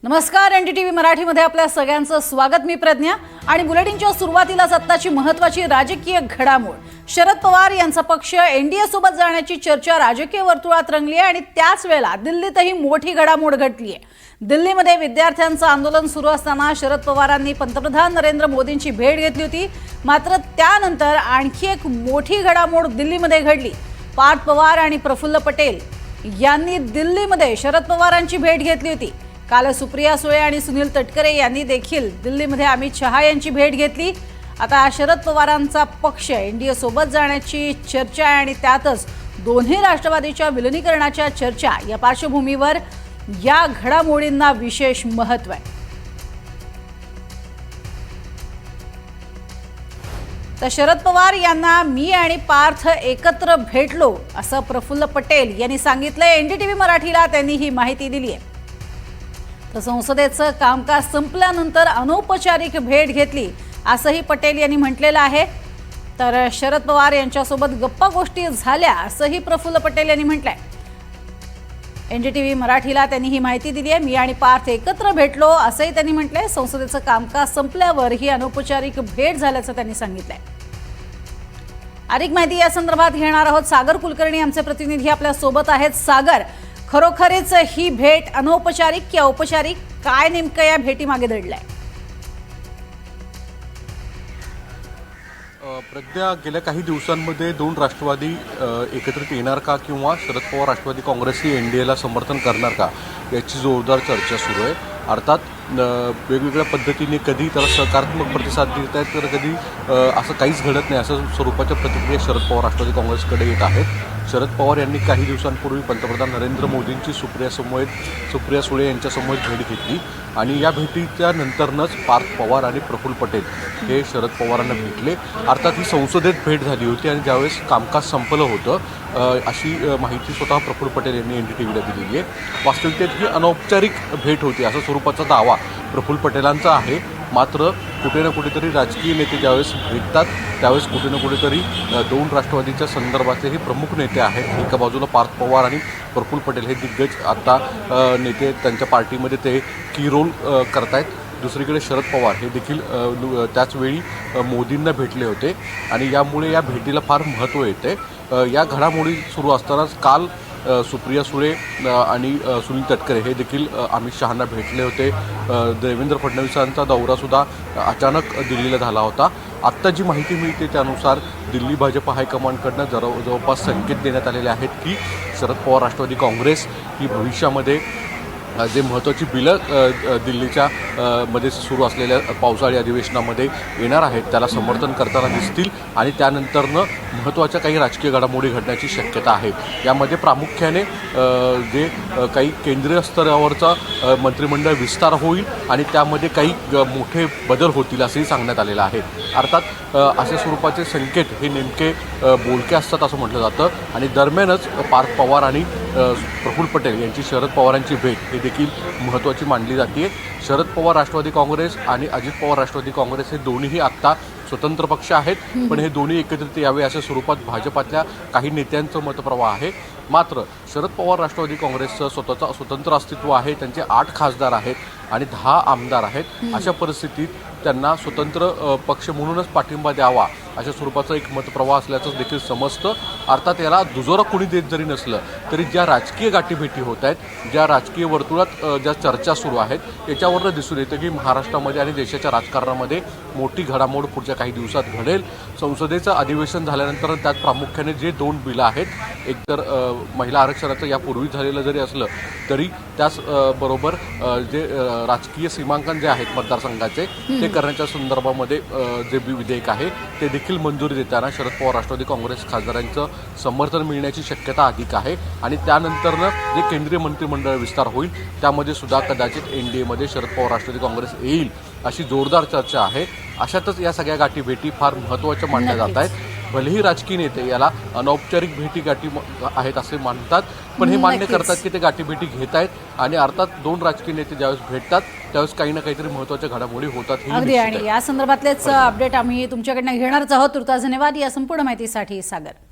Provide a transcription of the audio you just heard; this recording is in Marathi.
नमस्कार, एनडीटीव्ही मराठीमध्ये आपल्या सगळ्यांचं स्वागत। मी प्रज्ञा आणि बुलेटिनच्या सुरुवातीलाच आत्ताची महत्त्वाची राजकीय घडामोड। शरद पवार यांचा पक्ष एनडीए सोबत जाण्याची चर्चा राजकीय वर्तुळात रंगली आहे आणि त्याच वेळेला दिल्लीतही मोठी घडामोड घडली आहे। दिल्लीमध्ये विद्यार्थ्यांचं आंदोलन सुरू असताना शरद पवारांनी पंतप्रधान नरेंद्र मोदींची भेट घेतली होती। मात्र त्यानंतर आणखी एक मोठी घडामोड दिल्लीमध्ये घडली। पार्थ पवार आणि प्रफुल्ल पटेल यांनी दिल्लीमध्ये शरद पवारांची भेट घेतली होती। काल सुप्रिया सुळे आणि सुनील तटकरे यांनी देखील दिल्लीमध्ये अमित शहा यांची भेट घेतली। आता शरद पवारांचा पक्ष एनडीए सोबत जाण्याची चर्चा आहे आणि त्यातच दोन्ही राष्ट्रवादीच्या विलीनीकरणाच्या चर्चा या पार्श्वभूमीवर या घडामोडींना विशेष महत्त्व आहे। तर शरद पवार यांना मी आणि पार्थ एकत्र भेटलो असं प्रफुल्ल पटेल यांनी सांगितलं। एनडीटीव्ही मराठीला त्यांनी ही माहिती दिली आहे। तर संसदेचं कामकाज संपल्यानंतर अनौपचारिक भेट घेतली असंही पटेल यांनी म्हटलेलं आहे। तर शरद पवार यांच्यासोबत गप्पा गोष्टी झाल्या असंही प्रफुल्ल पटेल यांनी म्हटलंय। एनडीटीव्ही मराठीला त्यांनी ही माहिती दिली आहे। मी आणि पार्थ एकत्र भेटलो असंही त्यांनी म्हटलंय। संसदेचं कामकाज संपल्यावर ही अनौपचारिक भेट झाल्याचं त्यांनी सांगितलंय। अधिक माहिती या संदर्भात घेणार आहोत। सागर कुलकर्णी आमचे प्रतिनिधी आपल्या सोबत आहेत। सागर, खरोखरीच ही भेट अनौपचारिक की औपचारिक, काय नेमकं या भेटीमागे दडलंय? प्रज्ञा, गेल्या काही दिवसांमध्ये दोन राष्ट्रवादी एकत्रित येणार का किंवा शरद पवार राष्ट्रवादी काँग्रेस ही एनडीएला समर्थन करणार का याची जोरदार चर्चा सुरू आहे। अर्थात वेगवेगळ्या पद्धतीने कधी त्याला सकारात्मक प्रतिसाद देत आहेत तर कधी असं काहीच घडत नाही असं स्वरूपाच्या प्रतिक्रिया शरद पवार राष्ट्रवादी काँग्रेसकडे येत आहेत। शरद पवार यांनी काही दिवसांपूर्वी पंतप्रधान नरेंद्र मोदींची सुप्रिया सुळे यांच्यासमोर भेट घेतली आणि या भेटीच्या नंतरच पार्थ पवार आणि प्रफुल्ल पटेल हे शरद पवारांना भेटले। अर्थात ही संसदेत भेट झाली होती आणि ज्यावेळेस कामकाज संपलं होतं अशी माहिती स्वतः प्रफुल्ल पटेल यांनी एनडीटीव्हीला दिलेली आहे। वास्तविकतेत ही अनौपचारिक भेट होती असा स्वरूपाचा दावा प्रफुल्ल पटेलांचा आहे। मात्र कुठे ना कुठेतरी राजकीय नेते ज्यावेळेस भेटतात त्यावेळेस कुठे ना कुठेतरी दोन राष्ट्रवादीच्या संदर्भातले हे प्रमुख नेते आहेत। एका बाजूला पार्थ पवार आणि प्रफुल्ल पटेल हे दिग्गज आता नेते त्यांच्या पार्टीमध्ये ते की रोल करतायत। दुसरीकडे शरद पवार हे देखील त्याचवेळी मोदींना भेटले होते आणि यामुळे या भेटीला फार महत्त्व येते। या घडामोडी सुरू असतानाच काल सुप्रिया सुळे आणि सुनील तटकरे हे देखील अमित शहांना भेटले होते। देवेंद्र फडणवीसांचा दौरासुद्धा अचानक दिल्लीला झाला होता। आत्ता जी माहिती मिळते त्यानुसार दिल्ली भाजप हायकमांडकडनं जवळपास संकेत देण्यात आलेले आहेत की शरद पवार राष्ट्रवादी काँग्रेस ही भविष्यामध्ये जे महत्त्वाची बिलं दिल्लीच्या मध्ये सुरू असलेल्या पावसाळी अधिवेशनामध्ये येणार आहेत त्याला समर्थन करताना दिसतील आणि त्यानंतरनं महत्त्वाच्या काही राजकीय घडामोडी घडण्याची शक्यता आहे। यामध्ये प्रामुख्याने जे काही केंद्रीय स्तरावरचा मंत्रिमंडळ विस्तार होईल आणि त्यामध्ये काही मोठे बदल होतील असंही सांगण्यात आलेलं आहे। अर्थात अशा स्वरूपाचे संकेत हे नेमके बोलके असतात असं म्हटलं जातं आणि दरम्यानच पार्थ पवार आणि प्रफुल्ल पटेल यांची शरद पवारांची भेट हे देखील महत्त्वाची मानली जाते। शरद पवार राष्ट्रवादी काँग्रेस आणि अजित पवार राष्ट्रवादी काँग्रेस हे दोन्हीही आत्ता स्वतंत्र पक्ष आहेत, पण हे दोन्ही एकत्रित यावे अशा स्वरूपात भाजपातल्या काही नेत्यांचं मतप्रवाह आहे। मात्र शरद पवार राष्ट्रवादी काँग्रेसचं स्वतंत्र अस्तित्व आहे। त्यांचे 8 खासदार आहेत आणि 10 आमदार आहेत। अशा परिस्थितीत त्यांना स्वतंत्र पक्ष म्हणूनच पाठिंबा द्यावा अशा स्वरूपाचं एक मतप्रवाह असल्याचं देखील समजतं। अर्थात याला दुजोरा कोणी देत जरी नसलं तरी ज्या राजकीय गाठीभेटी होत आहेत, ज्या राजकीय वर्तुळात ज्या चर्चा सुरू आहेत याच्यावरनं दिसून येतं की महाराष्ट्रामध्ये आणि देशाच्या राजकारणामध्ये मोठी घडामोड पुढच्या काही दिवसात घडेल। संसदेचं अधिवेशन झाल्यानंतर त्यात प्रामुख्याने जे 2 बिलं आहेत, एकतर महिला आरक्षणाचं यापूर्वी झालेलं जरी असलं तरी त्याच बरोबर जे राजकीय सीमांकन जे आहेत मतदारसंघाचे ते करण्याच्या संदर्भामध्ये जे विधेयक आहे ते देखील मंजुरी देताना शरद पवार राष्ट्रवादी काँग्रेस खासदारांचं समर्थन मिळण्याची शक्यता अधिक आहे आणि त्यानंतरनं जे केंद्रीय मंत्रिमंडळ विस्तार होईल त्यामध्ये सुद्धा कदाचित एनडीएमध्ये शरद पवार राष्ट्रवादी काँग्रेस येईल अशी जोरदार चर्चा आहे। अशातच या सगळ्या गाठीभेटी फार महत्त्वाच्या मानल्या जात आहेत। भलेही राजकीय नेते याला अनौपचारिक भेटी आहेत असे मानतात, पण हे मान्य करतात की ते गाठीभेटी घेत आहेत आणि अर्थात दोन राजकीय नेते ज्यावेळेस भेटतात त्यावेळेस काही ना काहीतरी महत्त्वाच्या घडामोडी होतात। अगदी, आणि या संदर्भातलेच अपडेट आम्ही तुमच्याकडनं घेणारच आहोत। तुर्तास धन्यवाद या संपूर्ण माहितीसाठी सागर।